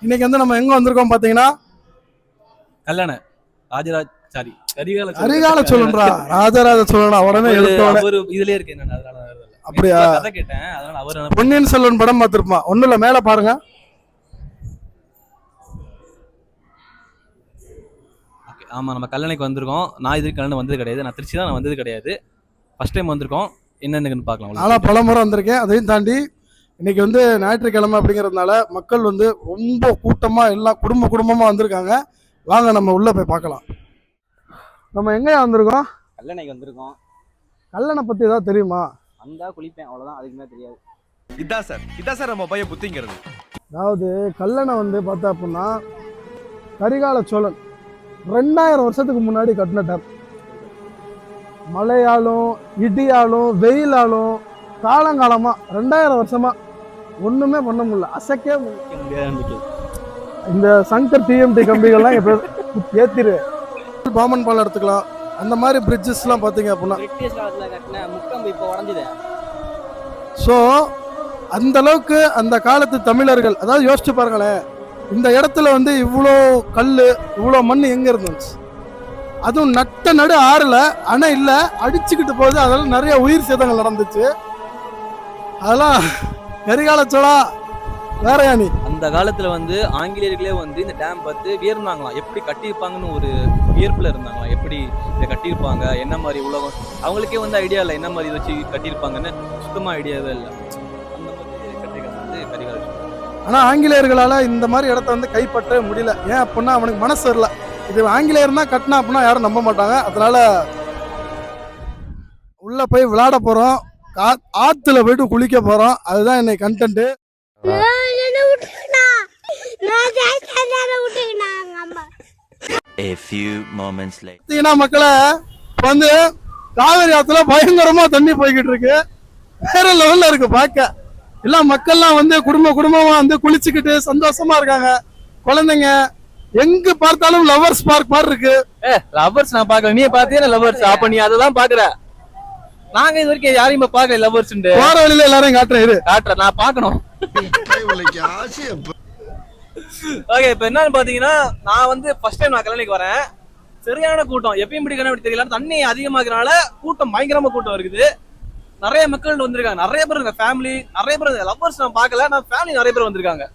இன்னைக்கு வந்து நம்ம எங்க வந்திருக்கோம் பாத்தீங்கன்னா கல்லண ராஜராஜ் சாரி கரிகால சோழன்டா ராஜராஜ சோழன் உடனே ஒரு இதுலயே இருக்கு என்ன அதனால அப்படியா கதை கேட்டேன் அதனால அவர் பொன்னியின் செல்வன் படம் பார்த்திருப்பான் ஒண்ணும் இல்ல மேல பாருங்க. ஆமா நம்ம கல்லணைக்கு வந்திருக்கோம். நான் இது கல்லணை வந்தது கிடையாது. நான் திருச்சி தான் நான் வந்தது கிடையாது. ஃபர்ஸ்ட் டைம் வந்திருக்கோம். என்னன்னு பார்க்கலாம். நான் பல முறை வந்திருக்கேன். அதையும் தாண்டி இன்னைக்கு வந்து ஞாயிற்றுக்கிழமை அப்படிங்கிறதுனால மக்கள் வந்து ரொம்ப கூட்டமா எல்லாம் குடும்பமா வந்திருக்காங்க. வாங்க நம்ம உள்ள போய் பார்க்கலாம். நம்ம எங்கேயா வந்திருக்கோம்? கல்லணைக்கு வந்திருக்கோம். கல்லணை பத்தி ஏதாவது தெரியுமா? வந்தா குளிப்பேன் அவ்வளவுதான், அதுக்கு மேலே தெரியாது. இதான் சார் நம்ம பையன் புத்திங்கிறது. அதாவது கல்லணை வந்து பார்த்தா அப்படின்னா கரிகால சோழன் 2000 வருஷத்துக்கு முன்னாடி கட்டின டேம். மழையாலும் இடியாலும் வெயிலாலும் காலங்காலமா 2000 வருஷமா ஒண்ணுமே பண்ண முடியல, அசைக்கவே முடியாது. இந்த சங்கர் டிஎம்டி கம்பிகள்லாம் இப்போ ஏத்திரு பாமன் பாலம் எடுத்துக்கலாம். அந்த மாதிரி பிரிட்ஜஸ்லாம் பார்த்தீங்க அப்படின்னா பிரிட்டிஷ் காலத்துல கட்டின முக்கம்பு இப்போ உடஞ்சுது. ஸோ அந்த அளவுக்கு அந்த காலத்து தமிழர்கள், அதாவது யோசிச்சு பாருங்களேன், இந்த இடத்துல வந்து இவ்வளோ கல் இவ்வளோ மண் எங்க இருந்துச்சு? அதுவும் நட்ட நடு ஆறுல அணை இல்லை, அடிச்சுக்கிட்டு போகுது. அதெல்லாம் நிறைய உயிர் சேதங்கள் நடந்துச்சு. அதெல்லாம் கரிகால சோழா வேறையா நீ. அந்த காலத்துல வந்து ஆங்கிலேயர்களே வந்து இந்த டேம் பார்த்து வியர்ந்தாங்களாம், எப்படி கட்டியிருப்பாங்கன்னு ஒரு வியர்ப்புல இருந்தாங்களாம். எப்படி இதை கட்டியிருப்பாங்க, என்ன மாதிரி உலகம், அவங்களுக்கே வந்து ஐடியா இல்லை என்ன மாதிரி வச்சு கட்டியிருப்பாங்கன்னு. சுத்தமா ஐடியாவே இல்லை. அந்த மாதிரி கட்டிக்கிறது வந்து கரிகால சோழன். ஆனா ஆங்கிலேயர்களால இந்த மாதிரி இடத்த வந்து கைப்பற்றவே முடியல. ஏன் அப்படின்னா அவனுக்கு மனசு வரல. இது ஆங்கிலேயர் தான் கட்டினா அப்படின்னா யாரும் நம்ப மாட்டாங்க. அதனால உள்ள போய் விளையாட போறோம், ஆத்துல போயிட்டு குளிக்க போறோம். அதுதான் இன்னைக்கு content. A few moments later. பாத்தீங்கன்னா மக்களே வந்து காவேரி ஆத்துல பயங்கரமா தண்ணி போய்கிட்டு இருக்கு. வேற லெவல்ல இருக்கு பார்க்க. எல்லாம் மக்கள்லாம் வந்து குடும்பமா வந்து குளிச்சுக்கிட்டு சந்தோஷமா இருக்காங்க. குழந்தைங்க எங்க பார்த்தாலும் லவர்ஸ் பார்க் மாதிரி இருக்கு. லவர்ஸ் நான் பாக்கல, நீ பாத்தியா லவர்ஸ்? அப்ப நீ அததான் பாக்குற. நாங்க இது வரைக்கும் யாரையும் பாக்கல லவர்ஸ். போற வழியில எல்லாரையும் காட்டுறேன், நான் பாக்கணும். ஓகே, இப்ப என்னன்னு பாத்தீங்கன்னா நான் வந்து ஃபர்ஸ்ட் டைம் நான் கல்லணைக்கு வரேன். சரியான கூட்டம், எப்பயும் பிடிக்கணும் அப்படி தெரியல. தண்ணி அதிகமாகறனால கூட்டம் பயங்கரமா கூட்டம் இருக்குது. நிறைய மக்கள் வந்திருக்காங்க, நிறைய பேர் இருக்காங்க. ஃபேமிலி நிறைய பேர், லவர்ஸ் நான் பாக்கல, நான் ஃபேமிலி நிறைய பேர் வந்திருக்காங்க.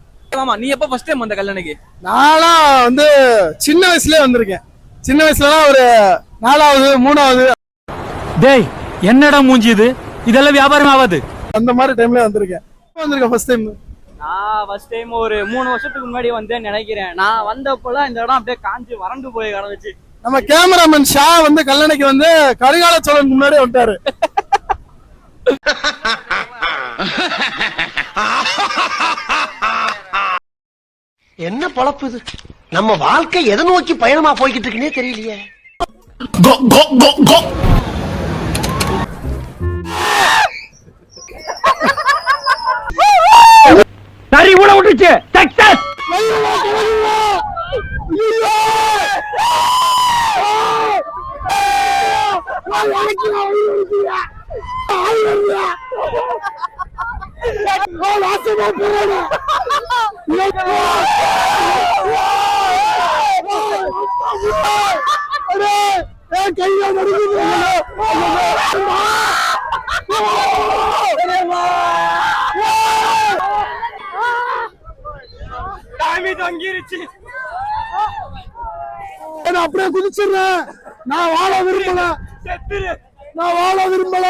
ஆமா, நீ எப்ப ஃபர்ஸ்ட் டைம் வந்த கல்லணைக்கு? நானா வந்து சின்ன வயசுலயே வந்திருக்கேன். சின்ன வயசுலதான் ஒரு 4வது 3வது. டேய் என்னடா மூஞ்சி இது, இதெல்லாம் வியாபாரம் ஆகாது. அந்த மாதிரி டைம்ல வந்திருக்கேன். ஃபர்ஸ்ட் டைம் நான் ஃபர்ஸ்ட் டைம் ஒரு 3 வருஷத்துக்கு முன்னாடி வந்தேன்னு நினைக்கிறேன். நான் வந்தப்பெல்லாம் இந்த இடம் அப்படியே காஞ்சி வறண்டு போய் கிடந்துச்சு. நம்ம கேமராமேன் ஷா வந்து கல்லணைக்கு வந்து கரிகால சோழன் முன்னாடியே வந்துட்டாரு. என்ன பொழப்பு இது? நம்ம வாழ்க்கை எதை நோக்கி பயணமா போய்கிட்டு இருக்குன்னே தெரியலையே. சரி உள்ள விட்டுச்சு டெக்சாஸ். அப்படியே குதிச்சிடுறேன். நான் வாழ விரும்பல.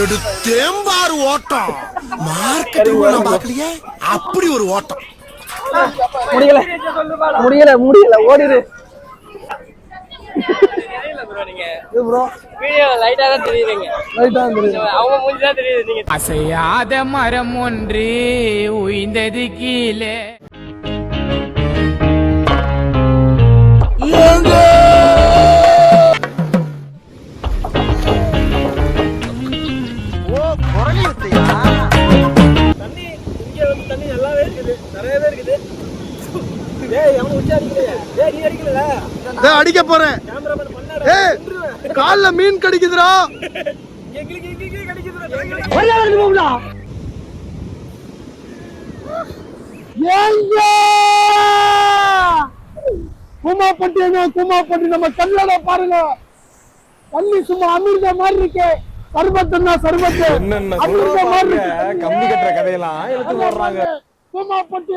எடுத்தேம்பாரு ஓட்டம். மார்க்கெட்டிங் பார்க்கலையே, அப்படி ஒரு ஓட்டம். முடியல ஓடிடு. அசையாத மரம் ஒன்று உய்ந்தது கீழே. அடிக்க போறேன். கால்ல மீன் கடிக்குதுடா. ஏங்க கூமாப்பட்டி நம்ம கல்லட பாருங்க, தண்ணி சும்மா அமிர்த மாதிரி இருக்கு. சர்பத்துன்னா சர்பத்து என்னென்ன அமிர்த மாதிரி கம்பி கட்டுற கதையெல்லாம் எடுத்து வர்றாங்க. கூமாப்பட்டி